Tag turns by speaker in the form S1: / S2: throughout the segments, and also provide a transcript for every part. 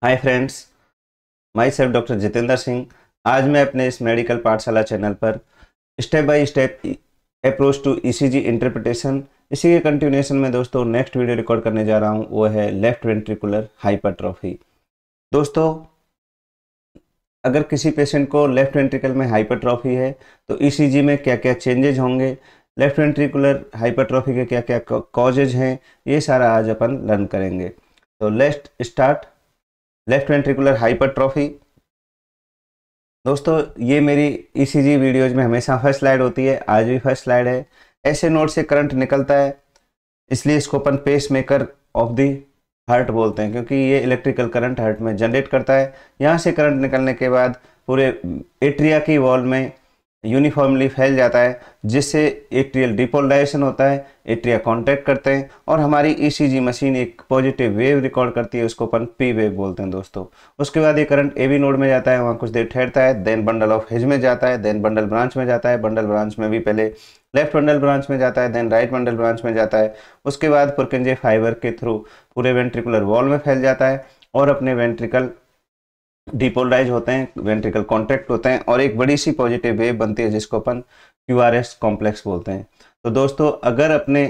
S1: हाय friends, myself doctor Jitendra Singh. आज मैं अपने इस मेडिकल पाठशाला चैनल पर step by step approach to ECG interpretation, इसी के कंटिन्यूएशन में दोस्तों नेक्स्ट वीडियो रिकॉर्ड करने जा रहा हूँ। वो है लेफ्ट वेंट्रिकुलर हाइपरट्रॉफी। दोस्तों, अगर किसी पेशेंट को लेफ्ट वेंट्रिकल में हाइपरट्रॉफी है तो ईसीजी में क्या क्या चेंजेज होंगे, लेफ्ट वेंट्रिकुलर हाइपरट्रॉफी के क्या क्या कॉजेज हैं, ये सारा आज अपन लर्न करेंगे। तो let's start. Left ventricular hypertrophy. दोस्तों, ये मेरी ईसीजी वीडियोज में हमेशा फर्स्ट स्लाइड होती है, आज भी फर्स्ट स्लाइड है। ऐसे नोड से करंट निकलता है, इसलिए इसको अपन pacemaker of the heart बोलते हैं, क्योंकि ये इलेक्ट्रिकल करंट हार्ट में जनरेट करता है। यहाँ से करंट निकलने के बाद पूरे एट्रिया की वॉल में यूनिफॉर्मली फैल जाता है, जिससे एट्रियल डिपोलराइजेशन होता है, एट्रिया कॉन्ट्रैक्ट करते हैं और हमारी ईसीजी मशीन एक पॉजिटिव वेव रिकॉर्ड करती है, उसको अपन पी वेव बोलते हैं दोस्तों। उसके बाद ये करंट एवी नोड में जाता है, वहाँ कुछ देर ठहरता है, देन बंडल ऑफ हिज में जाता है, देन बंडल ब्रांच में जाता है। बंडल ब्रांच में भी पहले लेफ्ट बंडल ब्रांच में जाता है, देन राइट बंडल ब्रांच में जाता है। उसके बाद पुरकिंजे फाइबर के थ्रू पूरे वेंट्रिकुलर वॉल में फैल जाता है और अपने वेंट्रिकल डिपोलराइज होते हैं, वेंट्रिकल कॉन्ट्रैक्ट होते हैं और एक बड़ी सी पॉजिटिव वेव बनती है, जिसको अपन क्यूआरएस कॉम्प्लेक्स बोलते हैं। तो दोस्तों, अगर अपने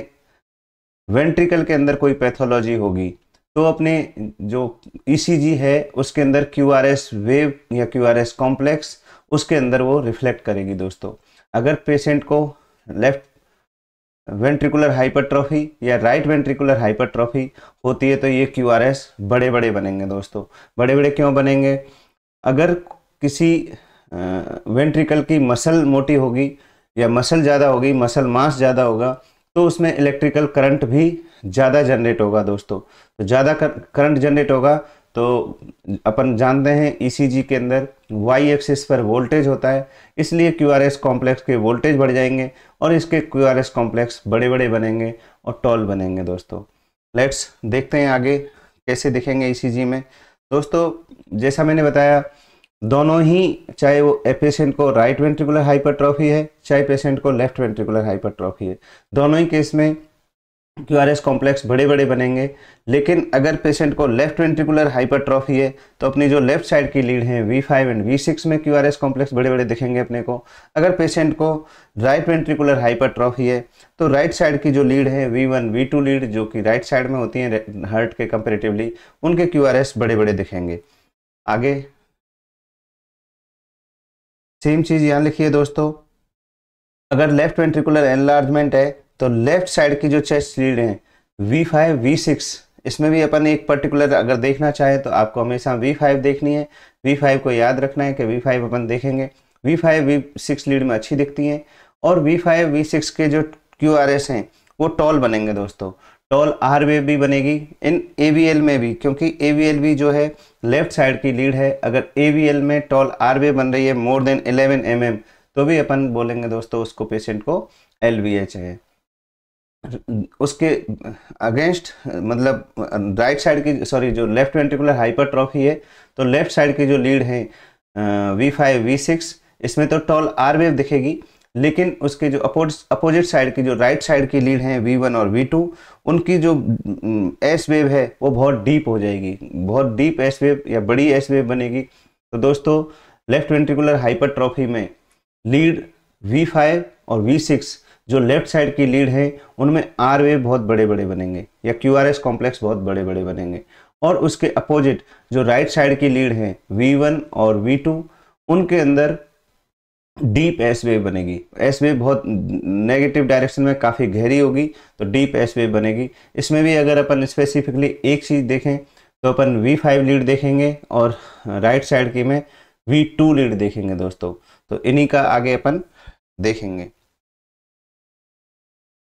S1: वेंट्रिकल के अंदर कोई पैथोलॉजी होगी तो अपने जो ईसीजी है उसके अंदर क्यूआरएस वेव या क्यूआरएस कॉम्प्लेक्स उसके अंदर वो रिफ्लेक्ट करेगी। दोस्तों, अगर पेशेंट को लेफ्ट वेंट्रिकुलर हाइपरट्रॉफी या राइट वेंट्रिकुलर हाइपरट्रॉफी होती है तो ये क्यूआरएस बड़े बड़े बनेंगे। दोस्तों, बड़े बड़े क्यों बनेंगे? अगर किसी वेंट्रिकल की मसल मोटी होगी या मसल ज़्यादा होगी, मसल मास ज़्यादा होगा, तो उसमें इलेक्ट्रिकल करंट भी ज़्यादा जनरेट होगा। दोस्तों, तो ज़्यादा करंट जनरेट होगा तो अपन जानते हैं ईसीजी के अंदर वाई एक्सिस पर वोल्टेज होता है, इसलिए क्यूआरएस कॉम्प्लेक्स के वोल्टेज बढ़ जाएंगे और इसके क्यूआरएस कॉम्प्लेक्स बड़े बड़े बनेंगे और टॉल बनेंगे। दोस्तों, लेट्स देखते हैं आगे कैसे दिखेंगे ईसीजी में। दोस्तों, जैसा मैंने बताया, दोनों ही, चाहे वो पेशेंट को राइट वेंट्रिकुलर हाइपरट्रॉफी है चाहे पेशेंट को लेफ्ट वेंट्रिकुलर हाइपरट्रॉफी है, दोनों ही केस में क्यूआरएस कॉम्प्लेक्स बड़े बड़े बनेंगे। लेकिन अगर पेशेंट को लेफ्ट वेंट्रिकुलर हाइपरट्रॉफी है तो अपनी जो लेफ्ट साइड की लीड है V5 एंड V6 में क्यूआरएस कॉम्प्लेक्स बड़े बड़े दिखेंगे अपने को। अगर पेशेंट को राइट वेंट्रिकुलर हाइपरट्रॉफी है तो राइट साइड की जो लीड है V1 V2 लीड, जो कि राइट साइड में होती है हार्ट के कंपेरेटिवली, उनके क्यूआरएस बड़े बड़े दिखेंगे। आगे सेम चीज़ यहाँ लिखिए दोस्तों। अगर लेफ्ट वेंट्रिकुलर एनलार्जमेंट है तो लेफ्ट साइड की जो चेस्ट लीड है V5 V6, इसमें भी अपन एक पर्टिकुलर अगर देखना चाहे तो आपको हमेशा V5 देखनी है। V5 को याद रखना है कि V5 अपन देखेंगे। V5 V6 लीड में अच्छी दिखती हैं और V5 V6 के जो QRS हैं वो टॉल बनेंगे। दोस्तों, टॉल आर वेव भी बनेगी इन AVL में भी, क्योंकि AVL भी जो है लेफ्ट साइड की लीड है। अगर AVL में टॉल आर वेव बन रही है मोर देन 11 mm तो भी अपन बोलेंगे दोस्तों उसको पेशेंट को LVH है। उसके अगेंस्ट मतलब राइट साइड की, सॉरी, जो लेफ्ट वेंट्रिकुलर हाइपरट्रॉफी है तो लेफ्ट साइड की जो लीड है V5 V6, इसमें तो टॉल आर वेव दिखेगी, लेकिन उसके जो अपोजिट साइड की जो राइट साइड की लीड है V1 और V2, उनकी जो एस वेव है वो बहुत डीप हो जाएगी, बहुत डीप एस वेव या बड़ी एस वेव बनेगी। तो दोस्तों, लेफ्ट वेंट्रिकुलर हाइपरट्रॉफी में लीड V5 और V6 जो लेफ्ट साइड की लीड है उनमें आर वेव बहुत बड़े बड़े बनेंगे या क्यूआरएस कॉम्प्लेक्स बहुत बड़े बड़े बनेंगे। और उसके अपोजिट जो राइट साइड की लीड है V1 और V2, उनके अंदर डीप एस वेव बनेगी। एस वेव बहुत नेगेटिव डायरेक्शन में काफ़ी गहरी होगी तो डीप एस वेव बनेगी। इसमें भी अगर अपन स्पेसिफिकली एक चीज़ देखें तो अपन V5 लीड देखेंगे और राइट साइड की में V2 लीड देखेंगे। दोस्तों, तो इन्हीं का आगे अपन देखेंगे।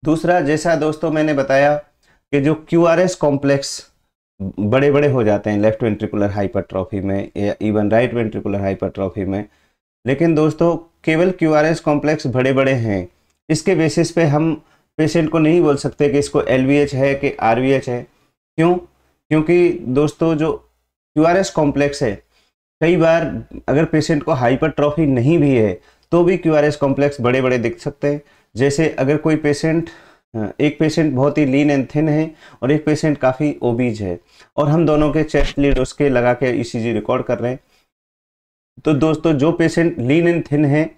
S1: दूसरा, जैसा दोस्तों मैंने बताया कि जो क्यूआरएस कॉम्प्लेक्स बड़े बड़े हो जाते हैं लेफ्ट वेंट्रिकुलर हाइपरट्रॉफी में या इवन राइट वेंट्रिकुलर हाइपरट्रॉफी में, लेकिन दोस्तों केवल क्यूआरएस कॉम्प्लेक्स बड़े बड़े हैं, इसके बेसिस पे हम पेशेंट को नहीं बोल सकते कि इसको LVH है कि RVH है। क्यों? क्योंकि दोस्तों जो क्यूआरएस कॉम्प्लेक्स है, कई बार अगर पेशेंट को हाइपरट्रॉफी नहीं भी है तो भी क्यूआरएस कॉम्प्लेक्स बड़े बड़े दिख सकते हैं। जैसे अगर कोई पेशेंट एक पेशेंट बहुत ही लीन एंड थिन है और एक पेशेंट काफ़ी ओबीज है, और हम दोनों के चेस्ट लीड उसके लगा के ईसीजी रिकॉर्ड कर रहे हैं। तो दोस्तों जो पेशेंट लीन एंड थिन है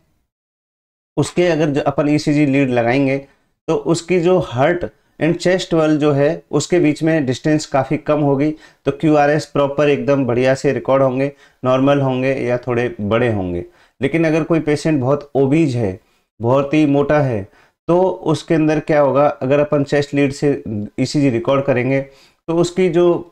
S1: उसके अगर जो अपन ईसीजी लीड लगाएंगे तो उसकी जो हार्ट एंड चेस्ट वॉल जो है उसके बीच में डिस्टेंस काफ़ी कम होगी, तो क्यूआरएस प्रॉपर एकदम बढ़िया से रिकॉर्ड होंगे, नॉर्मल होंगे या थोड़े बड़े होंगे। लेकिन अगर कोई पेशेंट बहुत ओबीज है, बहुत ही मोटा है, तो उसके अंदर क्या होगा, अगर अपन चेस्ट लीड से ईसीजी रिकॉर्ड करेंगे तो उसकी जो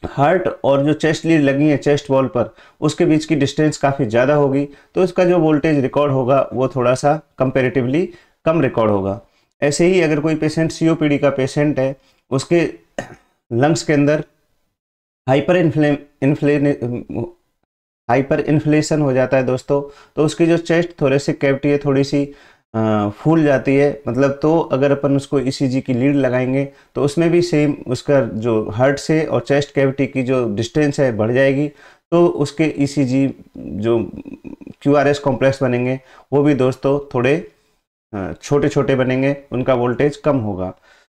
S1: हार्ट और जो चेस्ट लीड लगी है चेस्ट वॉल पर उसके बीच की डिस्टेंस काफ़ी ज़्यादा होगी, तो इसका जो वोल्टेज रिकॉर्ड होगा वो थोड़ा सा कंपेरेटिवली कम रिकॉर्ड होगा। ऐसे ही अगर कोई पेशेंट सीओपीडी का पेशेंट है, उसके लंग्स के अंदर हाइपर इन्फ्लेशन हो जाता है दोस्तों, तो उसकी जो चेस्ट थोरेसिक कैविटी है थोड़ी सी फूल जाती है, मतलब तो अगर अपन उसको ईसीजी की लीड लगाएंगे तो उसमें भी सेम उसका जो हार्ट से और चेस्ट कैविटी की जो डिस्टेंस है बढ़ जाएगी, तो उसके ईसीजी जो क्यूआरएस कॉम्प्लेक्स बनेंगे वो भी दोस्तों थोड़े छोटे छोटे बनेंगे, उनका वोल्टेज कम होगा।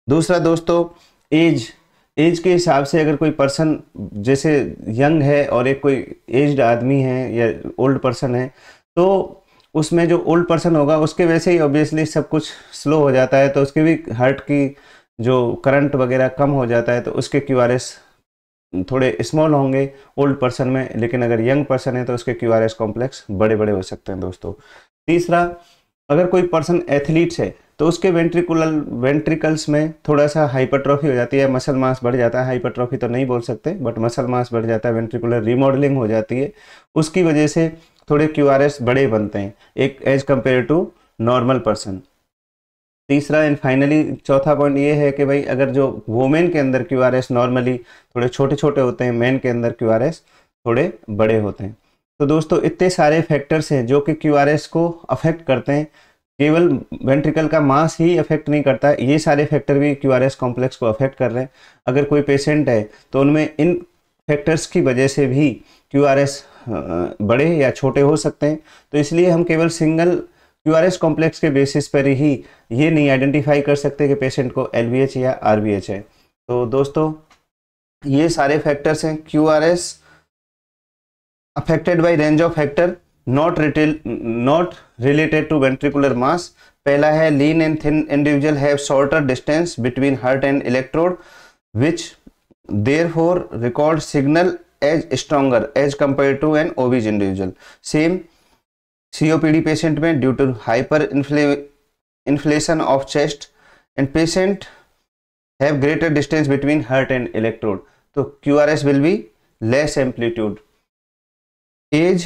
S1: दूसरा दोस्तों एज के हिसाब से अगर कोई पर्सन जैसे यंग है और एक कोई एज्ड आदमी है या ओल्ड पर्सन है, तो उसमें जो ओल्ड पर्सन होगा उसके वैसे ही ऑब्वियसली सब कुछ स्लो हो जाता है, तो उसके भी हार्ट की जो करंट वगैरह कम हो जाता है, तो उसके क्यूआरएस थोड़े स्मॉल होंगे ओल्ड पर्सन में। लेकिन अगर यंग पर्सन है तो उसके क्यूआरएस कॉम्प्लेक्स बड़े बड़े हो सकते हैं दोस्तों। तीसरा, अगर कोई पर्सन एथलीट्स है तो उसके वेंट्रिकल्स में थोड़ा सा हाइपरट्रॉफी हो जाती है, मसल मास बढ़ जाता है, हाइपरट्रॉफी तो नहीं बोल सकते बट मसल मास बढ़ जाता है, वेंट्रिकुलर रिमॉडलिंग हो जाती है, उसकी वजह से थोड़े क्यूआरएस बड़े बनते हैं एक as compare to normal person. तीसरा एंड फाइनली चौथा पॉइंट ये है कि भाई अगर जो वोमेन के अंदर क्यूआरएस नॉर्मली थोड़े छोटे छोटे होते हैं, मैन के अंदर क्यूआरएस थोड़े बड़े होते हैं। तो दोस्तों इतने सारे फैक्टर्स हैं जो कि क्यूआरएस को अफेक्ट करते हैं, केवल वेंट्रिकल का मास ही अफेक्ट नहीं करता है, ये सारे फैक्टर भी क्यूआरएस कॉम्प्लेक्स को अफेक्ट कर रहे हैं। अगर कोई पेशेंट है तो उनमें इन फैक्टर्स की वजह से भी क्यूआरएस बड़े या छोटे हो सकते हैं, तो इसलिए हम केवल सिंगल क्यूआरएस कॉम्प्लेक्स के बेसिस पर ही ये नहीं आइडेंटिफाई कर सकते कि पेशेंट को एलवीएच या आरवीएच है। तो दोस्तों ये सारे फैक्टर्स हैं QRS affected by range of factor not related to ventricular mass। पहला है lean and thin individual have shorter distance between heart and electrode which therefore record signal as stronger as compared to an obese individual। same COPD patient में due to hyper inflation of chest and patient have greater distance between heart and electrode, तो QRS will be less amplitude। Age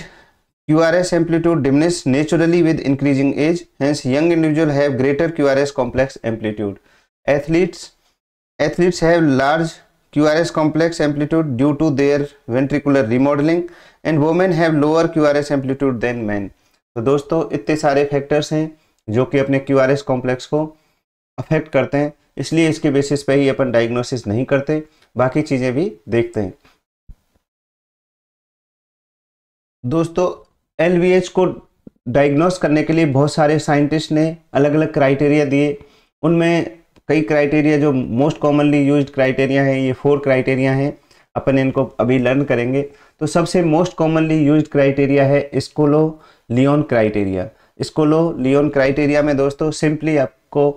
S1: QRS amplitude diminish naturally with increasing age, hence young individual have greater QRS complex amplitude। Athletes have large QRS complex amplitude due to their ventricular remodeling and women have lower QRS amplitude than men। तो दोस्तों इतने सारे factors हैं जो कि अपने QRS complex को affect करते हैं, इसलिए इसके बेसिस पे ही अपन डायग्नोसिस नहीं करते, बाकी चीज़ें भी देखते हैं। दोस्तों एलवीएच को डायग्नोस करने के लिए बहुत सारे साइंटिस्ट ने अलग अलग क्राइटेरिया दिए, उनमें कई क्राइटेरिया जो मोस्ट कॉमनली यूज्ड क्राइटेरिया हैं, ये 4 क्राइटेरिया हैं, अपन इनको अभी लर्न करेंगे। तो सबसे मोस्ट कॉमनली यूज्ड क्राइटेरिया है स्कोलो लियोन क्राइटेरिया। स्कोलो लियोन क्राइटेरिया में दोस्तों सिंपली आपको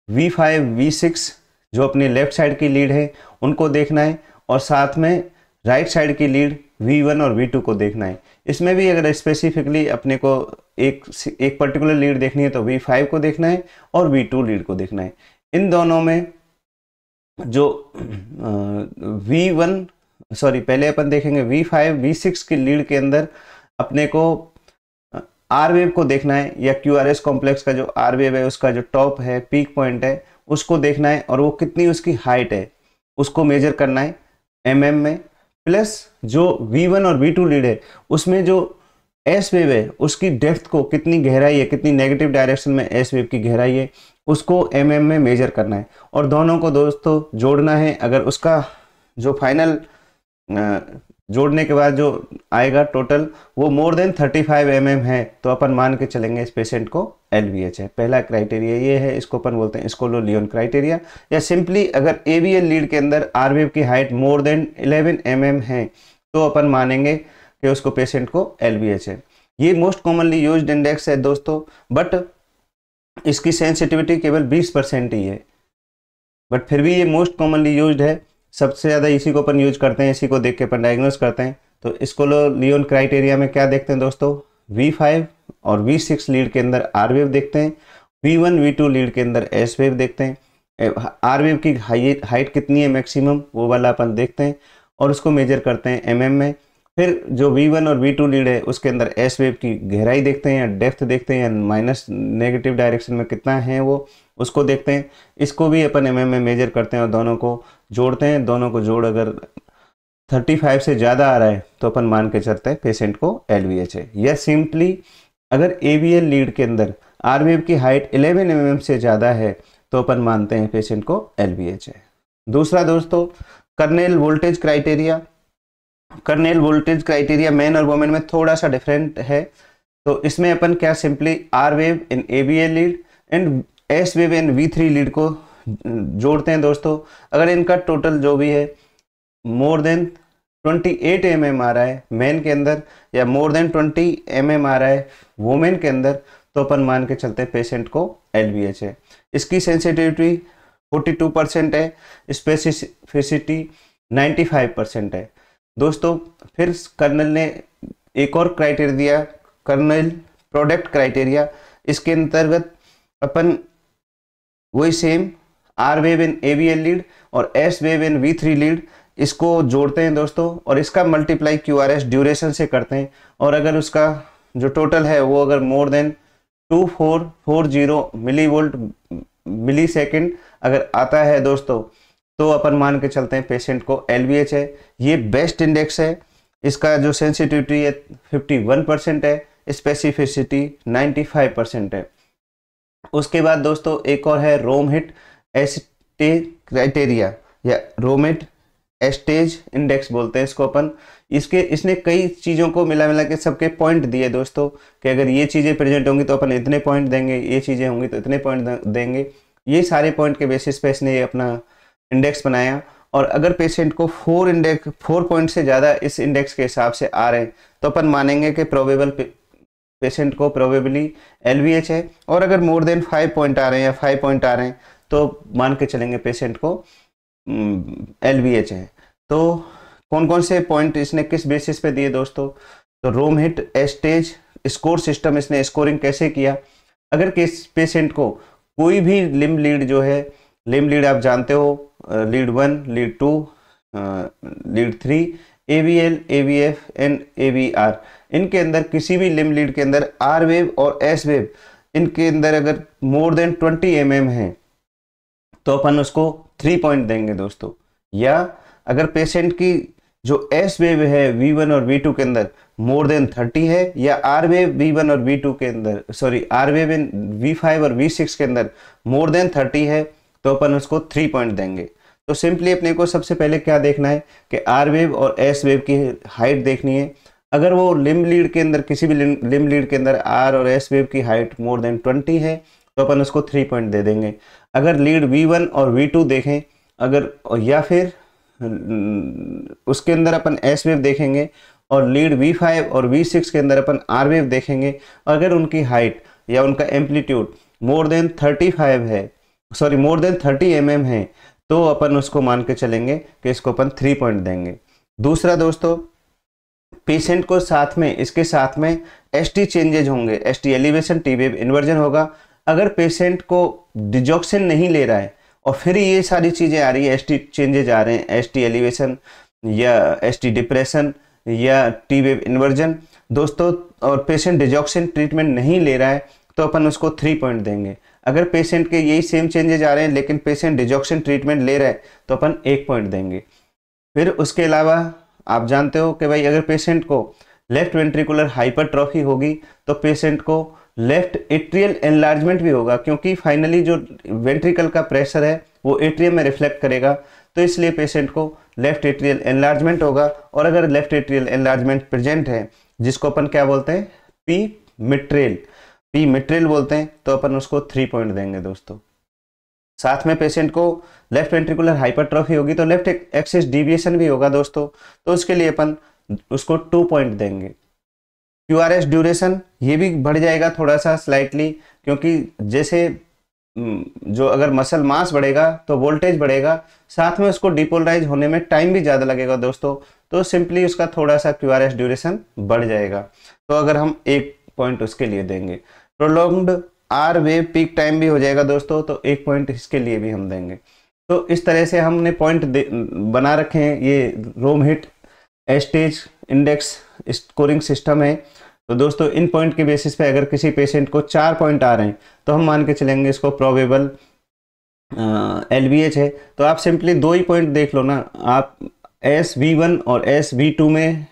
S1: V5 V6 जो अपने लेफ्ट साइड की लीड है उनको देखना है, और साथ में राइट साइड की लीड V1 और V2 को देखना है। इसमें भी अगर स्पेसिफिकली अपने को एक पर्टिकुलर लीड देखनी है तो V5 को देखना है और V2 लीड को देखना है। इन दोनों में जो पहले अपन देखेंगे V5 V6 की लीड के अंदर अपने को आर वेव को देखना है, या क्यूआरएस कॉम्प्लेक्स का जो आर वेव है उसका जो टॉप है, पीक पॉइंट है, उसको देखना है, और वो कितनी उसकी हाइट है उसको मेजर करना है mm में, प्लस जो V1 और V2 लीड है उसमें जो एस वेव है उसकी डेप्थ को, कितनी गहराई है, कितनी नेगेटिव डायरेक्शन में एस वेव की गहराई है, उसको mm में मेजर करना है, और दोनों को दोस्तों जोड़ना है। अगर उसका जो फाइनल जोड़ने के बाद जो आएगा टोटल वो मोर देन 35 mm है, तो अपन मान के चलेंगे इस पेशेंट को LVH है। पहला क्राइटेरिया ये है, इसको अपन बोलते हैं स्कोलो-लियोन क्राइटेरिया। या सिंपली अगर AVL लीड के अंदर आर वेव की हाइट मोर देन 11 mm है तो अपन मानेंगे कि उसको पेशेंट को LVH है। ये मोस्ट कॉमनली यूज्ड इंडेक्स है दोस्तों, बट इसकी सेंसिटिविटी केवल 20% ही है, बट फिर भी ये मोस्ट कॉमनली यूज्ड है। सबसे ज़्यादा इसी को अपन यूज करते हैं, इसी को देख के अपन डायग्नोस करते हैं। तो स्कोलो-लियोन क्राइटेरिया में क्या देखते हैं दोस्तों, V5 और V6 लीड के अंदर आर वेव देखते हैं, V1 V2 लीड के अंदर एस वेव देखते हैं, आर वेव की हाइट कितनी है मैक्सिमम वो वाला अपन देखते हैं और उसको मेजर करते हैं MM में। फिर जो V1 और V2 लीड है उसके अंदर एस वेव की गहराई देखते हैं या डेप्थ देखते हैं, या माइनस नेगेटिव डायरेक्शन में कितना है वो उसको देखते हैं। इसको भी अपन MM में मेजर करते हैं और दोनों को जोड़ते हैं। दोनों को जोड़ अगर 35 से ज़्यादा आ रहा है तो अपन मान के चलते हैं पेशेंट को LVH है। या सिंपली अगर AVL लीड के अंदर आर वेव की हाइट 11 mm से ज़्यादा है तो अपन मानते हैं पेशेंट को LVH है। दूसरा दोस्तों Cornell voltage criteria. Cornell voltage criteria man और वुमेन में थोड़ा सा डिफरेंट है। तो इसमें अपन क्या simply R wave in AVL lead and S wave in V3 lead को जोड़ते हैं दोस्तों। अगर इनका टोटल जो भी है मोर देन 28 mm आ रहा है मैन के अंदर या मोर देन 20 mm आ रहा है वुमेन के अंदर तो अपन मान के चलते हैं पेशेंट को LVH है। इसकी सेंसिटिविटी 42% है, स्पेसिफिसिटी 95% है दोस्तों। फिर कर्नल ने एक और क्राइटेरिया दिया, कर्नल प्रोडक्ट क्राइटेरिया। इसके अंतर्गत अपन वही same R wave in AVL lead और S wave in V3 lead इसको जोड़ते हैं दोस्तों और इसका मल्टीप्लाई QRS ड्यूरेशन से करते हैं। और अगर उसका जो टोटल है वो अगर मोर देन 2440 मिलीवोल्ट मिली सेकेंड अगर आता है दोस्तों तो अपन मान के चलते हैं पेशेंट को LVH है। ये बेस्ट इंडेक्स है। इसका जो सेंसिटिविटी है 51% है, स्पेसिफिसिटी 95% है। उसके बाद दोस्तों एक और है रोमहिट एस्टेज क्राइटेरिया या रोमहिट एस्टेज इंडेक्स बोलते हैं इसको अपन। इसने कई चीज़ों को मिला के सबके पॉइंट दिए दोस्तों कि अगर ये चीज़ें प्रेजेंट होंगी तो अपन इतने पॉइंट देंगे, ये चीज़ें होंगी तो इतने पॉइंट देंगे। ये सारे पॉइंट के बेसिस पे इसने ये अपना इंडेक्स बनाया। और अगर पेशेंट को 4 पॉइंट से ज़्यादा इस इंडेक्स के हिसाब से आ रहे हैं तो अपन मानेंगे कि प्रोबेबल पेशेंट को प्रोबेबली LVH है। और अगर मोर देन 5 पॉइंट आ रहे हैं या 5 पॉइंट आ रहे हैं तो मान के चलेंगे पेशेंट को LVH है। तो कौन कौन से पॉइंट इसने किस बेसिस पे दिए दोस्तों, तो रोमहिट एस्टेज स्कोर सिस्टम इसने स्कोरिंग कैसे किया। अगर किस पेशेंट को कोई भी लिम्ब लीड जो है, लिम्ब लीड आप जानते हो lead 1, lead 2, lead 3, AVL, AVF and AVR, इनके अंदर किसी भी लिम्ब लीड के अंदर आर वेव और एस वेव इनके अंदर अगर मोर देन 20 mm है तो अपन उसको 3 पॉइंट देंगे दोस्तों। या अगर पेशेंट की जो एस वेव है V1 और V2 के अंदर मोर देन 30 है या आर वेव V1 और V2 के अंदर आर वेव इन V5 और V6 के अंदर मोर देन 30 है तो अपन उसको 3 पॉइंट देंगे। तो सिंपली अपने को सबसे पहले क्या देखना है कि आर वेव और एस वेव की हाइट देखनी है। अगर वो लिम्ब लीड के अंदर किसी भी लिम्ब लीड के अंदर आर और एस वेव की हाइट मोर देन 20 है तो अपन उसको 3 पॉइंट दे देंगे। अगर लीड V1 और V2 देखें अगर, या फिर उसके अंदर अपन एस वेव देखेंगे और लीड V5 और V6 के अंदर अपन आर वेव देखेंगे, अगर उनकी हाइट या उनका एम्पलीट्यूड मोर देन 30 mm है तो अपन उसको मान के चलेंगे कि इसको अपन 3 पॉइंट देंगे। दूसरा दोस्तों पेशेंट को साथ में इसके साथ में ST चेंजेज होंगे, ST elevation, T wave inversion होगा। अगर पेशेंट को डिजॉक्सिन नहीं ले रहा है और फिर ये सारी चीज़ें आ रही है, ST चेंजेज आ रहे हैं, ST एलिवेशन या ST डिप्रेशन या T वेव इन्वर्जन दोस्तों, और पेशेंट डिजॉक्सिन ट्रीटमेंट नहीं ले रहा है तो अपन उसको 3 पॉइंट देंगे। अगर पेशेंट के यही सेम चेंजेज आ रहे हैं लेकिन पेशेंट डिजॉक्सिन ट्रीटमेंट ले रहा है तो अपन 1 पॉइंट देंगे। फिर उसके अलावा आप जानते हो कि भाई अगर पेशेंट को लेफ्ट वेंट्रिकुलर हाइपरट्रॉफी होगी तो पेशेंट को लेफ्ट एट्रियल एनलार्जमेंट भी होगा, क्योंकि फाइनली जो वेंट्रिकल का प्रेशर है वो एट्रियम में रिफ्लेक्ट करेगा। तो इसलिए पेशेंट को लेफ्ट एट्रियल एनलार्जमेंट होगा, और अगर लेफ्ट एट्रियल एनलार्जमेंट प्रेजेंट है जिसको अपन क्या बोलते हैं, पी मिट्रेल बोलते हैं, तो अपन उसको 3 पॉइंट देंगे दोस्तों। साथ में पेशेंट को लेफ्ट वेंट्रिकुलर हाइपरट्रॉफी होगी तो लेफ्ट एक्सिस डिविएशन भी होगा दोस्तों, तो उसके लिए अपन उसको 2 पॉइंट देंगे। क्यूआरएस ड्यूरेशन ये भी बढ़ जाएगा थोड़ा सा स्लाइटली, क्योंकि जैसे जो अगर मसल मास बढ़ेगा तो वोल्टेज बढ़ेगा, साथ में उसको डिपोलराइज होने में टाइम भी ज़्यादा लगेगा दोस्तों, तो सिंपली उसका थोड़ा सा क्यूआरएस ड्यूरेशन बढ़ जाएगा, तो अगर हम 1 पॉइंट उसके लिए देंगे। Prolonged R wave peak time भी हो जाएगा दोस्तों, तो 1 पॉइंट इसके लिए भी हम देंगे। तो इस तरह से हमने पॉइंट बना रखे हैं। ये Romhilt Estes index scoring system है। तो दोस्तों इन पॉइंट के बेसिस पे अगर किसी पेशेंट को 4 पॉइंट आ रहे हैं तो हम मान के चलेंगे इसको प्रोबेबल LVH है। तो आप सिंपली 2 ही पॉइंट देख लो ना, आप SV1 और SV2 में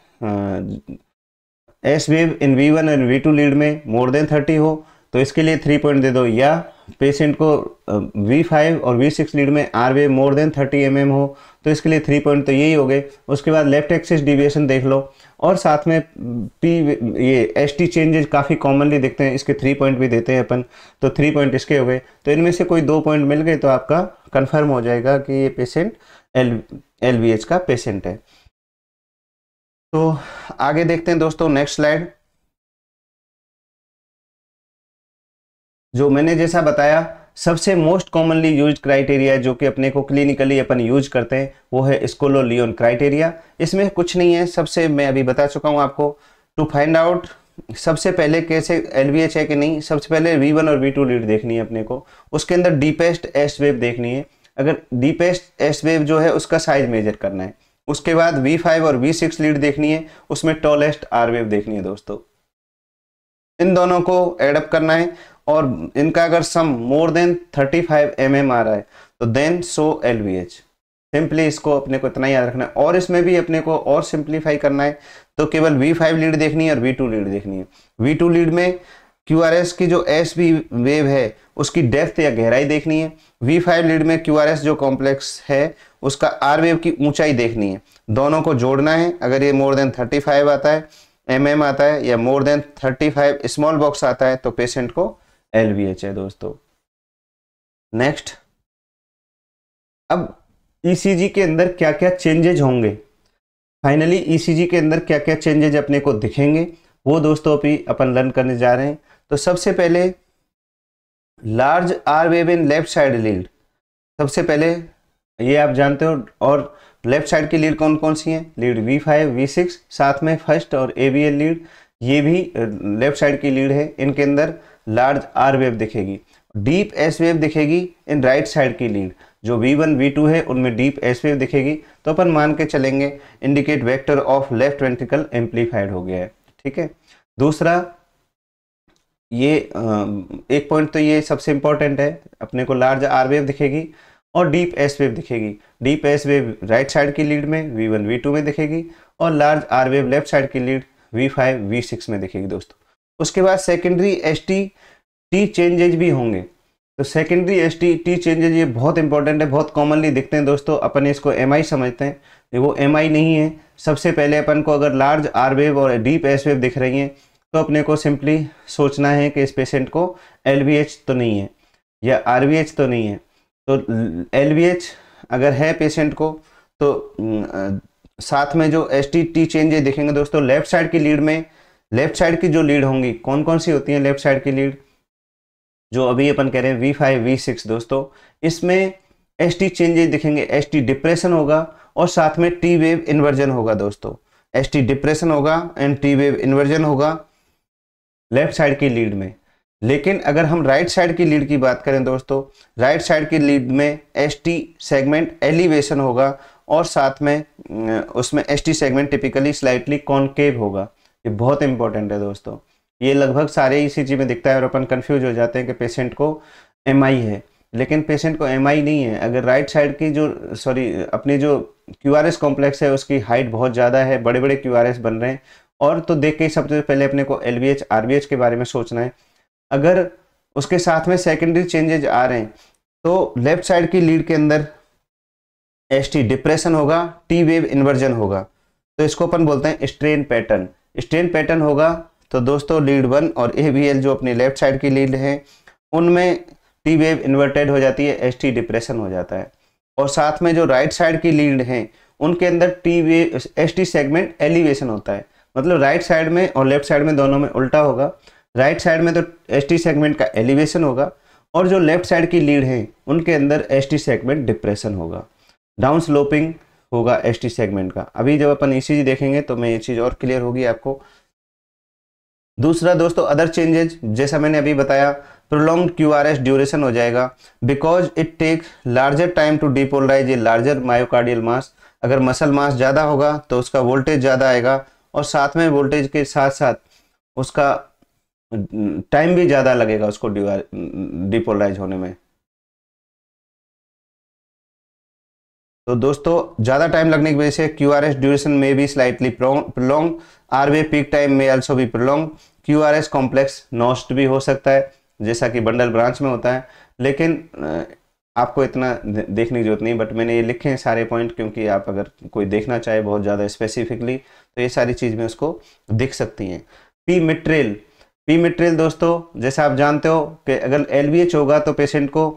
S1: एस वेव इन V1 और V2 लीड में मोर देन 30 हो तो इसके लिए 3 पॉइंट दे दो, या पेशेंट को V5 और V6 लीड में R wave more than 30 mm हो तो इसके लिए 3 पॉइंट, तो यही हो गए। उसके बाद लेफ्ट एक्सिस डिविएशन देख लो, और साथ में ये ST चेंजेस काफ़ी कॉमनली दिखते हैं, इसके 3 पॉइंट भी देते हैं अपन, तो 3 पॉइंट इसके हो गए। तो इनमें से कोई 2 पॉइंट मिल गए तो आपका कंफर्म हो जाएगा कि ये पेशेंट LVH का पेशेंट है। तो आगे देखते हैं दोस्तों नेक्स्ट स्लाइड। जो मैंने जैसा बताया सबसे मोस्ट कॉमनली यूज्ड क्राइटेरिया जो कि अपने को क्लिनिकली अपन यूज करते हैं वो है स्कोलो-लियोन क्राइटेरिया। इसमें कुछ नहीं है, सबसे मैं अभी बता चुका हूँ आपको। टू फाइंड आउट सबसे पहले कैसे LVH है कि नहीं, सबसे पहले V1 और V2 लीड देखनी है अपने को, उसके अंदर डीपेस्ट एस वेव देखनी है। अगर डीपेस्ट एस वेव जो है उसका साइज मेजर करना है। उसके बाद V5 और V6 लीड देखनी है, उसमें टॉलेस्ट आर वेव देखनी है दोस्तों। इन दोनों को एडअप करना है और इनका अगर सम मोर देन 35 mm आ रहा है तो देन सो LVH। सिंपली इसको अपने को इतना याद रखना है। और इसमें भी अपने को और सिंप्लीफाई करना है तो केवल V5 लीड देखनी है और V2 लीड देखनी है। V2 लीड में QRS की जो SV वेव है उसकी डेप्थ या गहराई देखनी है। V5 लीड में QRS जो कॉम्प्लेक्स है उसका आर वेव की ऊंचाई देखनी है। दोनों को जोड़ना है। अगर ये मोर देन 35 आता है mm आता है या मोर देन 35 स्मॉल बॉक्स आता है तो पेशेंट को LVH है दोस्तों। नेक्स्ट, अब ECG के अंदर क्या क्या चेंजेज होंगे, फाइनली ECG के अंदर क्या क्या चेंजेज अपने को दिखेंगे वो दोस्तों अभी अपन लर्न करने जा रहे हैं। तो सबसे पहले large R wave in left side lead, सबसे पहले ये आप जानते हो। और लेफ्ट साइड की लीड कौन कौन सी हैं, लीड V5 V6, साथ में फर्स्ट और ABL लीड, ये भी लेफ्ट साइड की लीड है। इनके अंदर लार्ज आर वेव दिखेगी। डीप एस वेव दिखेगी इन राइट साइड की लीड, जो V1 V2 है उनमें डीप एस वेव दिखेगी। तो अपन मान के चलेंगे indicate vector of left ventricle amplified हो गया है, ठीक है। दूसरा, ये एक पॉइंट तो ये सबसे इंपॉर्टेंट है, अपने को लार्ज आर वेव दिखेगी और डीप एस वेव दिखेगी। Deep S wave right side की लीड में V1 V2 में दिखेगी और large R wave left side की लीड V5 V6 में दिखेगी दोस्तों। उसके बाद सेकेंडरी ST-T चेंजेज भी होंगे। तो सेकेंडरी ST-T चेंजेज ये बहुत इंपॉर्टेंट है, बहुत कॉमनली दिखते हैं दोस्तों। अपन इसको MI समझते हैं, वो MI नहीं है। सबसे पहले अपन को अगर लार्ज आर वेव और डीप एस वेव दिख रही हैं तो अपने को सिंपली सोचना है कि इस पेशेंट को LVH तो नहीं है या RVH तो नहीं है। तो LVH अगर है पेशेंट को तो साथ में जो ST-T चेंजेज दिखेंगे दोस्तों लेफ्ट साइड की लीड में। लेफ्ट साइड की जो लीड होंगी कौन कौन सी होती हैं लेफ्ट साइड की लीड, जो अभी अपन कह रहे हैं V5 V6 दोस्तों, इसमें ST चेंजेस दिखेंगे। ST डिप्रेशन होगा और साथ में T वेव इन्वर्जन होगा दोस्तों। ST डिप्रेशन होगा एंड T वेव इन्वर्जन होगा लेफ्ट साइड की लीड में। लेकिन अगर हम राइट साइड की लीड की बात करें दोस्तों, राइट साइड की लीड में ST सेगमेंट एलिवेशन होगा और साथ में उसमें ST segment typically slightly concave होगा। ये बहुत इंपॉर्टेंट है दोस्तों। ये लगभग सारे ECG में दिखता है और अपन कंफ्यूज हो जाते हैं कि पेशेंट को MI है, लेकिन पेशेंट को MI नहीं है। अगर राइट साइड की जो अपनी जो QRS कॉम्प्लेक्स है उसकी हाइट बहुत ज़्यादा है, बड़े बड़े QRS बन रहे हैं, और तो देख के ही सबसे पहले अपने को LVH RVH के बारे में सोचना है। अगर उसके साथ में सेकेंडरी चेंजेज आ रहे हैं तो लेफ्ट साइड की लीड के अंदर ST डिप्रेशन होगा, T वेव इन्वर्जन होगा। तो इसको अपन बोलते हैं स्ट्रेन पैटर्न। स्ट्रेन पैटर्न होगा तो दोस्तों लीड 1 और AVL जो अपनी लेफ्ट साइड की लीड है उनमें T वेव इन्वर्टेड हो जाती है, ST डिप्रेशन हो जाता है। और साथ में जो राइट साइड की लीड है उनके अंदर T wave ST segment elevation होता है। मतलब राइट साइड में और लेफ्ट साइड में दोनों में उल्टा होगा। राइट साइड में तो ST सेगमेंट का एलिवेशन होगा और जो लेफ्ट साइड की लीड है उनके अंदर ST सेगमेंट डिप्रेशन होगा, डाउन स्लोपिंग होगा ST सेगमेंट का। अभी जब अपन ECG देखेंगे तो मैं ये चीज़ और क्लियर होगी आपको। दूसरा दोस्तों अदर चेंजेज, जैसा मैंने अभी बताया, प्रोलॉन्ग्ड QRS ड्यूरेशन हो जाएगा because it take larger time to depolarise a larger myocardial mass. अगर मसल मास ज़्यादा होगा तो उसका वोल्टेज ज़्यादा आएगा और साथ में वोल्टेज के साथ साथ उसका टाइम भी ज़्यादा लगेगा उसको डिपोलराइज होने में। तो दोस्तों ज़्यादा टाइम लगने की वजह से QRS ड्यूरेशन में भी slightly prolong, RV peak time में आल्सो भी प्रोलॉन्ग। QRS कॉम्प्लेक्स नॉस्ट भी हो सकता है जैसा कि बंडल ब्रांच में होता है, लेकिन आपको इतना देखने की जरूरत नहीं, बट मैंने ये लिखे हैं सारे पॉइंट क्योंकि आप अगर कोई देखना चाहे बहुत ज़्यादा स्पेसिफिकली तो ये सारी चीज़ में उसको दिख सकती हैं। पी मिट्रेल दोस्तों जैसा आप जानते हो कि अगर LVH होगा तो पेशेंट को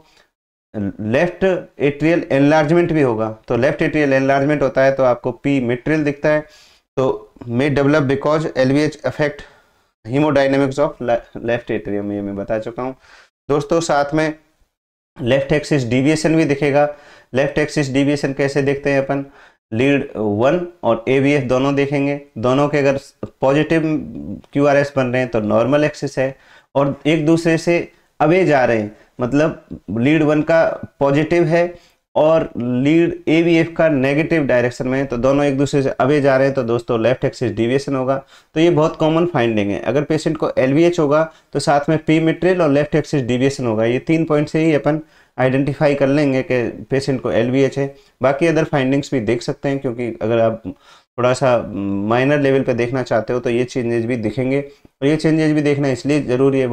S1: लेफ्ट एट्रियल एनलार्जमेंट भी होगा। तो लेफ्ट एट्रियल एनलार्जमेंट होता है तो आपको पी मिट्रियल दिखता है। तो may develop because LVH affect haemodynamics of left atrium, ये मैं बता चुका हूँ दोस्तों। साथ में लेफ्ट एक्सिस डिविएशन भी दिखेगा। लेफ्ट एक्सिस डिविएशन कैसे देखते हैं अपन, लीड 1 और AVF दोनों देखेंगे। दोनों के अगर पॉजिटिव QRS बन रहे हैं तो नॉर्मल एक्सिस है और एक दूसरे से अवे जा रहे हैं, मतलब लीड 1 का पॉजिटिव है और लीड AVF का नेगेटिव डायरेक्शन में है, तो दोनों एक दूसरे से अवे जा रहे हैं तो दोस्तों लेफ्ट एक्सिस डिविएशन होगा। तो ये बहुत कॉमन फाइंडिंग है। अगर पेशेंट को LVH होगा तो साथ में पी मिट्रियल और लेफ्ट एक्सिस डिविएशन होगा। ये 3 पॉइंट से ही अपन आइडेंटिफाई कर लेंगे कि पेशेंट को LVH है। बाकी अदर फाइंडिंग्स भी देख सकते हैं क्योंकि अगर आप थोड़ा सा माइनर लेवल पे देखना चाहते हो तो ये चेंजेस भी दिखेंगे। और ये चेंजेस भी देखना इसलिए ज़रूरी है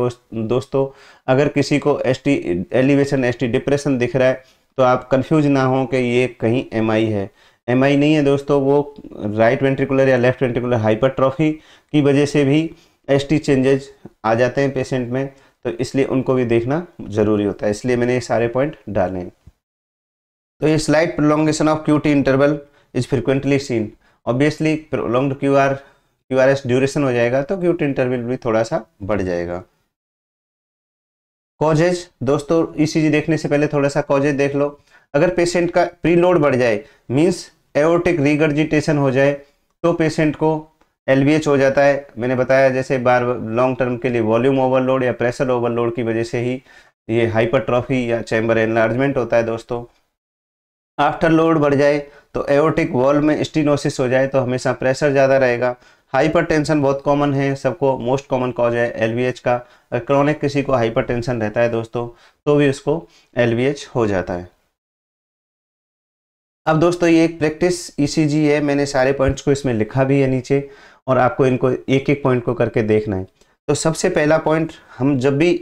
S1: दोस्तों, अगर किसी को ST एलिवेशन ST डिप्रेशन दिख रहा है तो आप कंफ्यूज ना हो कि ये कहीं MI है। MI नहीं है दोस्तों, वो राइट वेंट्रिकुलर या लेफ्ट वेंट्रिकुलर हाइपरट्रॉफी की वजह से भी ST चेंजेस आ जाते हैं पेशेंट में, तो इसलिए उनको भी देखना ज़रूरी होता है। इसलिए मैंने ये सारे पॉइंट डाले हैं। तो ये slight prolongation of QT interval is frequently seen. Obviously prolonged QRS duration हो जाएगा तो QT इंटरवल भी थोड़ा सा बढ़ जाएगा। कॉजेज दोस्तों, ECG देखने से पहले थोड़ा सा कॉजेज देख लो। अगर पेशेंट का प्रीलोड बढ़ जाए मींस एओर्टिक रिगर्जिटेशन हो जाए तो पेशेंट को LVH हो जाता है। मैंने बताया जैसे बार लॉन्ग टर्म के लिए वॉल्यूम ओवरलोड या प्रेशर ओवरलोड की वजह से ही ये हाइपरट्रॉफी या चैम्बर एनलार्जमेंट होता है दोस्तों। आफ्टर लोड बढ़ जाए तो एओर्टिक वॉल्व में स्टीनोसिस हो जाए तो हमेशा प्रेशर ज़्यादा रहेगा। हाइपरटेंशन बहुत कॉमन है, सबको मोस्ट कॉमन कॉज है LVH का। क्रोनिक किसी को हाइपरटेंशन रहता है दोस्तों तो भी उसको LVH हो जाता है। अब दोस्तों ये एक प्रैक्टिस ECG है, मैंने सारे पॉइंट्स को इसमें लिखा भी है नीचे और आपको इनको एक एक पॉइंट को करके देखना है। तो सबसे पहला पॉइंट, हम जब भी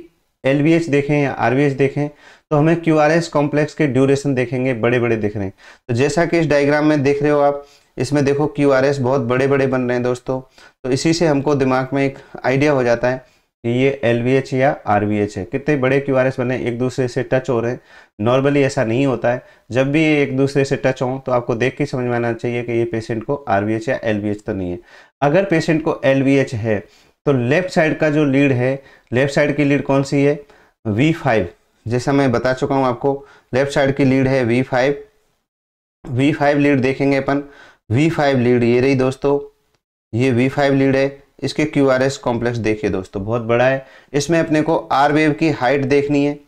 S1: LVH देखें या RVH देखें तो हमें QRS कॉम्प्लेक्स के ड्यूरेशन देखेंगे, बड़े बड़े दिख रहे हैं। तो जैसा कि इस डायग्राम में देख रहे हो आप, इसमें देखो QRS बहुत बड़े बड़े बन रहे हैं दोस्तों। तो इसी से हमको दिमाग में एक आइडिया हो जाता है कि ये LVH या RVH है। कितने बड़े QRS बने, एक दूसरे से टच हो रहे हैं। नॉर्मली ऐसा नहीं होता है, जब भी ये एक दूसरे से टच हो तो आपको देख के समझ में आना चाहिए कि ये पेशेंट को RVH या LVH तो नहीं है। अगर पेशेंट को LVH है तो लेफ्ट साइड का जो लीड है, लेफ्ट साइड की लीड कौन सी है, V5। जैसा मैं बता चुका हूँ आपको, लेफ्ट साइड की लीड है V5। V5 लीड देखेंगे अपन, V5 लीड ये रही दोस्तों, ये V5 लीड है। इसके QRS कॉम्प्लेक्स देखिए दोस्तों बहुत बड़ा है। इसमें अपने को R वेव की हाइट देखनी है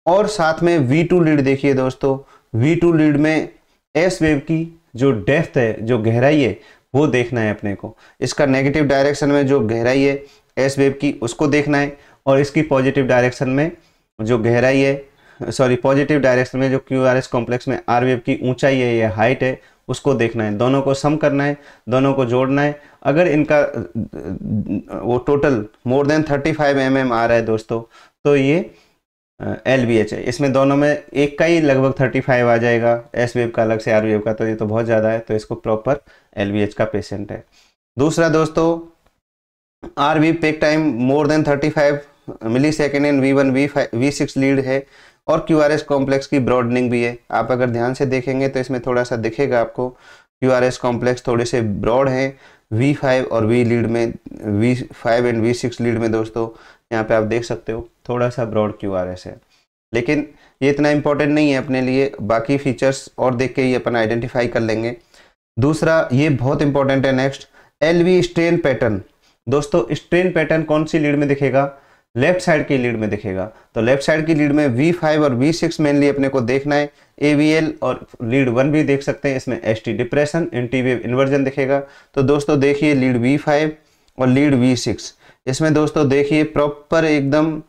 S1: और साथ में V2 लीड देखिए दोस्तों, V2 लीड में S वेव की जो डेप्थ है, जो गहराई है वो देखना है अपने को। इसका नेगेटिव डायरेक्शन में जो गहराई है S वेव की उसको देखना है और इसकी पॉजिटिव डायरेक्शन में जो गहराई है, सॉरी पॉजिटिव डायरेक्शन में जो QRS कॉम्प्लेक्स में R वेव की ऊंचाई है या हाइट है उसको देखना है। दोनों को सम करना है, दोनों को जोड़ना है। अगर इनका वो टोटल मोर देन 35 mm आ रहा है दोस्तों तो ये LVH है। इसमें दोनों में एक का ही लगभग 35 आ जाएगा, एस वेव का अलग से आर वेव का, तो ये तो बहुत ज़्यादा है, तो इसको प्रॉपर LVH का पेशेंट है। दूसरा दोस्तों, R wave peak time more than 35 millisecond in V1 V6 lead है, और QRS कॉम्प्लेक्स की ब्रॉडनिंग भी है। आप अगर ध्यान से देखेंगे तो इसमें थोड़ा सा दिखेगा आपको, QRS कॉम्प्लेक्स थोड़े से ब्रॉड हैं V5 और V लीड में, V5 एंड V6 लीड में दोस्तों यहाँ पे आप देख सकते हो थोड़ा सा ब्रॉड QRS है, लेकिन ये इतना इंपॉर्टेंट नहीं है अपने लिए, बाकी फीचर्स और देख के ही अपन आइडेंटिफाई कर लेंगे। दूसरा ये बहुत इंपॉर्टेंट है, नेक्स्ट LV स्ट्रेन पैटर्न। दोस्तों स्ट्रेन पैटर्न कौन सी लीड में दिखेगा? लेफ्ट साइड की लीड में दिखेगा। तो लेफ्ट साइड की लीड में V5 और V6 मेनली अपने को देखना है। AVL और लीड 1 भी देख सकते हैं, इसमें ST depression anti wave inversion दिखेगा। तो दोस्तों देखिए लीड V5 और लीड V6, इसमें दोस्तों देखिए प्रॉपर एकदम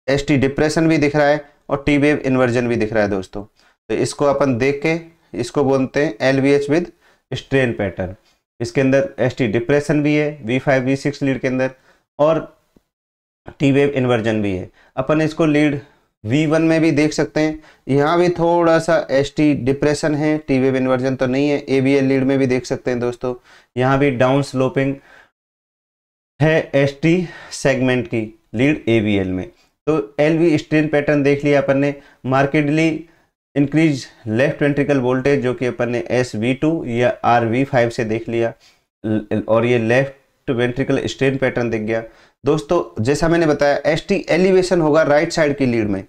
S1: ST डिप्रेशन भी दिख रहा है और टी वेव इन्वर्जन भी दिख रहा है दोस्तों। तो इसको अपन देख के इसको बोलते हैं LVH विद स्ट्रेन पैटर्न। इसके अंदर ST डिप्रेशन भी है V5 V6 लीड के अंदर, और टी वेव इन्वर्जन भी है। अपन इसको लीड V1 में भी देख सकते हैं, यहाँ भी थोड़ा सा ST डिप्रेशन है, टी वेव इन्वर्जन तो नहीं है। AVL लीड में भी देख सकते हैं दोस्तों, यहाँ भी डाउन स्लोपिंग है ST सेगमेंट की लीड AVL में। तो LV स्ट्रेन पैटर्न देख लिया अपन ने। Markedly increase left ventricle voltage जो कि अपन ने SV2 या RV5 से देख लिया, और ये लेफ्ट वेंट्रिकल स्ट्रेन पैटर्न दिख गया। दोस्तों जैसा मैंने बताया ST एलिवेशन होगा राइट साइड की लीड में,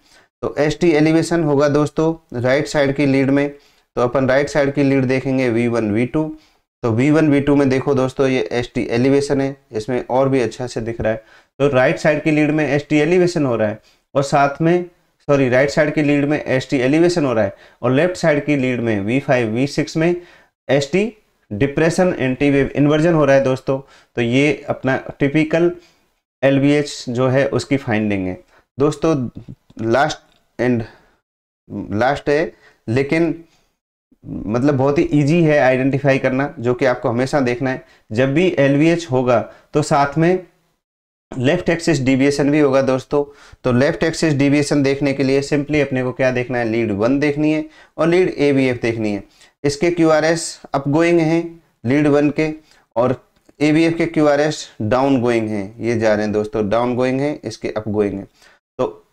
S1: तो ST एलिवेशन होगा दोस्तों राइट साइड की लीड में। तो अपन राइट साइड की लीड देखेंगे V1 V2, तो V1 V2 में देखो दोस्तों ये ST एलिवेशन है, इसमें और भी अच्छा से दिख रहा है। तो राइट साइड की लीड में ST एलिवेशन हो रहा है, और साथ में राइट साइड की लीड में ST एलिवेशन हो रहा है, और लेफ्ट साइड की लीड में V5 V6 में ST depression anti wave inversion हो रहा है दोस्तों। तो ये अपना टिपिकल LVH जो है उसकी फाइंडिंग है दोस्तों। लास्ट है, लेकिन मतलब बहुत ही इजी है आइडेंटिफाई करना, जो कि आपको हमेशा देखना है। जब भी LVH होगा तो साथ में लेफ्ट एक्सिस डिविएशन भी होगा दोस्तों। तो लेफ्ट एक्सिस डिविएशन देखने के लिए सिंपली अपने को क्या देखना है, लीड 1 देखनी है और लीड AVF देखनी है। इसके QRS अप गोइंग है लीड 1 के, और AVF के QRS डाउन गोइंग है, ये जा रहे हैं दोस्तों, डाउन गोइंग है, इसके अप गोइंग है। तो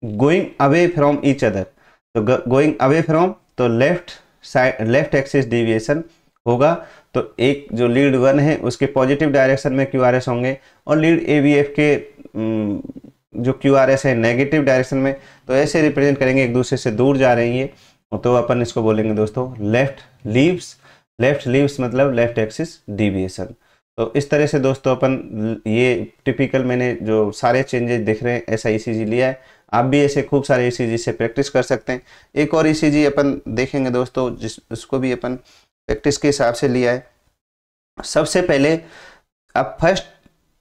S1: going away from each other, तो गोइंग अवे फ्रॉम, तो लेफ्ट एक्सिस डिविएशन होगा। तो एक जो लीड 1 है उसके पॉजिटिव डायरेक्शन में QRS होंगे, और लीड AVF के जो QRS है नेगेटिव डायरेक्शन में। तो ऐसे रिप्रेजेंट करेंगे, एक दूसरे से दूर जा रही है, तो अपन इसको बोलेंगे दोस्तों लेफ्ट लीव्स मतलब लेफ्ट एक्सिस डिविएशन। तो इस तरह से दोस्तों अपन ये टिपिकल मैंने जो सारे चेंजेस दिख रहे हैं ऐसा ECG लिया है। आप भी ऐसे खूब सारे ECG से प्रैक्टिस कर सकते हैं। एक और ECG अपन देखेंगे दोस्तों, उसको भी अपन प्रैक्टिस के हिसाब से लिया है। सबसे पहले अब फर्स्ट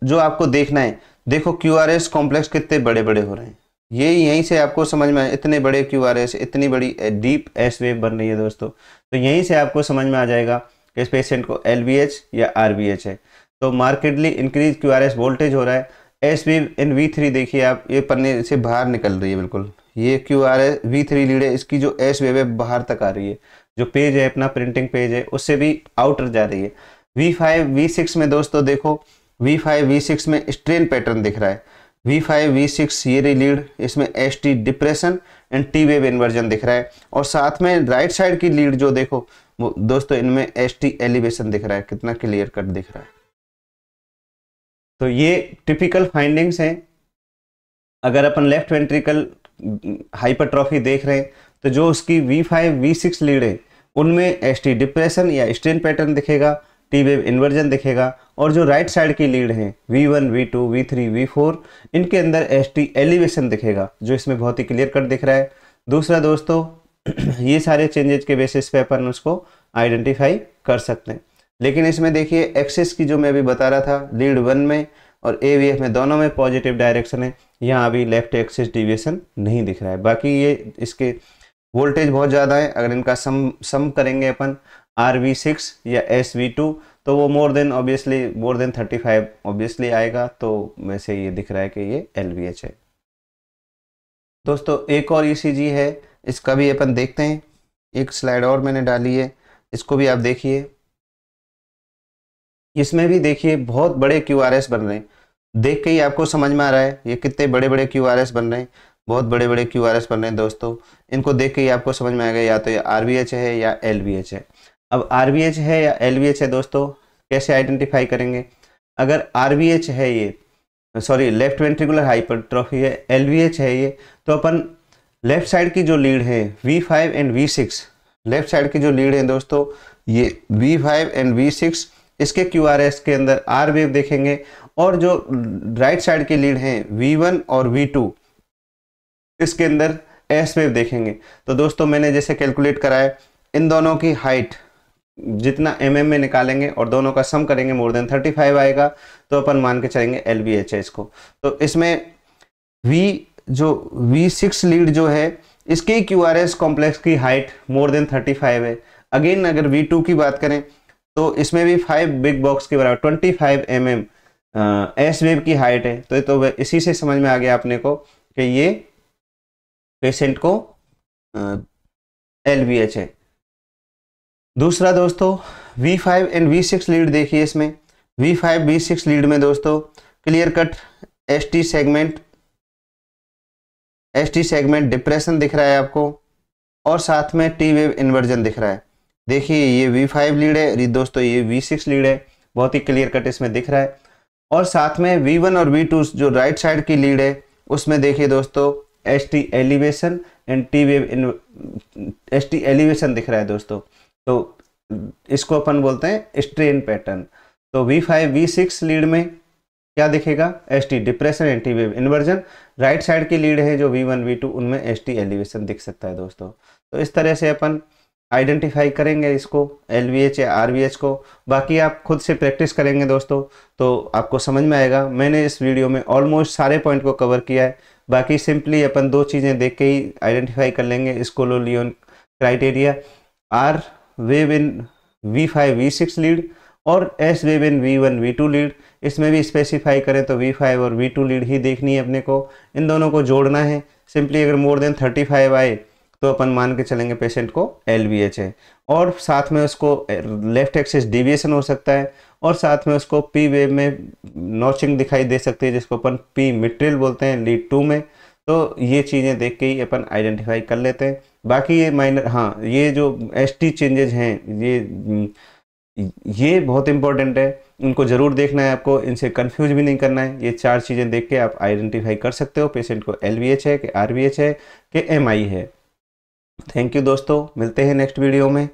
S1: जो आपको देखना है, देखो QRS कॉम्प्लेक्स कितने बड़े बड़े हो रहे हैं, ये यहीं से आपको समझ में इतने बड़े QRS, इतनी बड़ी डीप S वेव बन रही है दोस्तों। तो यहीं से आपको समझ में आ जाएगा कि इस पेशेंट को LVH या RVH है। तो मार्केटली इंक्रीज QRS वोल्टेज हो रहा है। S वेव इन V3 देखिए आप, ये पन्ने से बाहर निकल रही है बिल्कुल, ये QRS V3 लीड है, इसकी जो S वेव है बाहर तक आ रही है, जो पेज है अपना प्रिंटिंग पेज है उससे भी आउटर जा रही है। V5 V6 में दोस्तों देखो, V5 V6 में स्ट्रेन पैटर्न दिख रहा है। V5 V6 ये रही लीड, इसमें ST depression and T wave inversion दिख रहा है, और साथ में राइट साइड की लीड जो देखो वो दोस्तों इनमें ST एलिवेशन दिख रहा है, कितना क्लियर कट दिख रहा है। तो ये टिपिकल फाइंडिंग्स हैं। अगर अपन लेफ्ट वेंट्रिकल हाइपरट्रॉफी देख रहे हैं तो जो उसकी V5 V6 लीड है उनमें ST डिप्रेशन या स्ट्रेन पैटर्न दिखेगा, टी वेव इन्वर्जन दिखेगा, और जो राइट साइड की लीड है V1 V2 V3 V4 इनके अंदर ST एलिवेशन दिखेगा, जो इसमें बहुत ही क्लियर कट दिख रहा है। दूसरा दोस्तों ये सारे चेंजेस के बेसिस पे अपन उसको आइडेंटिफाई कर सकते हैं। लेकिन इसमें देखिए एक्सिस की जो मैं अभी बता रहा था, लीड 1 में और AVF में दोनों में पॉजिटिव डायरेक्शन है, यहाँ अभी लेफ्ट एक्सिस डिविएशन नहीं दिख रहा है। बाकी ये इसके वोल्टेज बहुत ज़्यादा है, अगर इनका सम करेंगे अपन RV6 या SV2 तो वो मोर देन 35 ऑब्वियसली आएगा। तो वैसे ये दिख रहा है कि ये LVH है। दोस्तों एक और ईसीजी है, इसका भी अपन देखते हैं। एक स्लाइड और मैंने डाली है, इसको भी आप देखिए। इसमें भी देखिए बहुत बड़े क्यूआरएस बन रहे हैं, देख के ही आपको समझ में आ रहा है ये कितने बड़े बड़े क्यूआरएस बन रहे हैं। बहुत बड़े बड़े क्यूआरएस बन रहे हैं दोस्तों, इनको देख के ही आपको समझ में आएगा या तो ये आरवीएच है या एलवीएच है। अब आरवीएच है या एलवीएच है दोस्तों, कैसे आइडेंटिफाई करेंगे? अगर आरवीएच है ये, सॉरी लेफ्ट वेंट्रिकुलर हाइपरट्रॉफी है, एलवीएच है ये, तो अपन लेफ्ट साइड की जो लीड है V5 and V6, left side की जो लीड है दोस्तों ये V5 एंड V6, इसके क्यूआरएस के अंदर आर वेव देखेंगे। और जो राइट साइड की लीड है V1 और V2, इसके अंदर एस वेव देखेंगे। तो दोस्तों मैंने जैसे कैलकुलेट करा है, इन दोनों की हाइट जितना mm में निकालेंगे और दोनों का सम करेंगे मोर देन 35 आएगा, तो अपन मान के चलेंगे LVH है इसको। तो इसमें जो V6 लीड जो है इसके क्यूआरएस कॉम्प्लेक्स की हाइट मोर देन 35 है। अगेन अगर V2 की बात करें तो इसमें भी 5 बिग बॉक्स के बराबर 25 mm एस वेव की हाइट है। तो इसी से समझ में आ गया अपने को कि ये पेशेंट को LVH है। दूसरा दोस्तों V5 एंड V6 लीड देखिए, इसमें V5 V6 लीड में दोस्तों clear cut ST segment depression दिख रहा है आपको, और साथ में T वेव इन्वर्जन दिख रहा है। देखिए ये V5 लीड है दोस्तों, ये V6 लीड है, बहुत ही क्लियर कट इसमें दिख रहा है। और साथ में V1 और V2 जो राइट साइड की लीड है उसमें देखिए दोस्तों ST elevation and T wave ST elevation दिख रहा है दोस्तों। तो इसको अपन बोलते हैं स्ट्रेन पैटर्न। तो V5 V6 लीड में क्या दिखेगा? ST depression and T wave inversion. Right side की लीड है जो V1 V2, उनमें ST एलिवेशन दिख सकता है दोस्तों। तो इस तरह से अपन आइडेंटिफाई करेंगे इसको LVH या RVH को। बाकी आप खुद से प्रैक्टिस करेंगे दोस्तों तो आपको समझ में आएगा। मैंने इस वीडियो में ऑलमोस्ट सारे पॉइंट को कवर किया है। बाकी सिंपली अपन दो चीज़ें देख के ही आइडेंटिफाई कर लेंगे, Sokolow Lyon criteria, R wave in V5 V6 lead और S wave in V1 V2 lead. इसमें भी स्पेसिफाई करें तो V5 और V2 लीड ही देखनी है अपने को, इन दोनों को जोड़ना है। सिंपली अगर मोर देन 35 आए तो अपन मान के चलेंगे पेशेंट को LVH है। और साथ में उसको लेफ्ट एक्सिस डिविएशन हो सकता है, और साथ में उसको P वेव में नॉचिंग दिखाई दे सकती है जिसको अपन P मिट्रियल बोलते हैं लीड 2 में। तो ये चीज़ें देख के ही अपन आइडेंटिफाई कर लेते हैं। बाकी ये माइनर, हाँ ये जो ST चेंजेज हैं ये बहुत इंपॉर्टेंट है, इनको ज़रूर देखना है आपको, इनसे कंफ्यूज भी नहीं करना है। ये 4 चीज़ें देख के आप आइडेंटिफाई कर सकते हो पेशेंट को LVH है कि RVH है कि MI है। थैंक यू दोस्तों, मिलते हैं नेक्स्ट वीडियो में।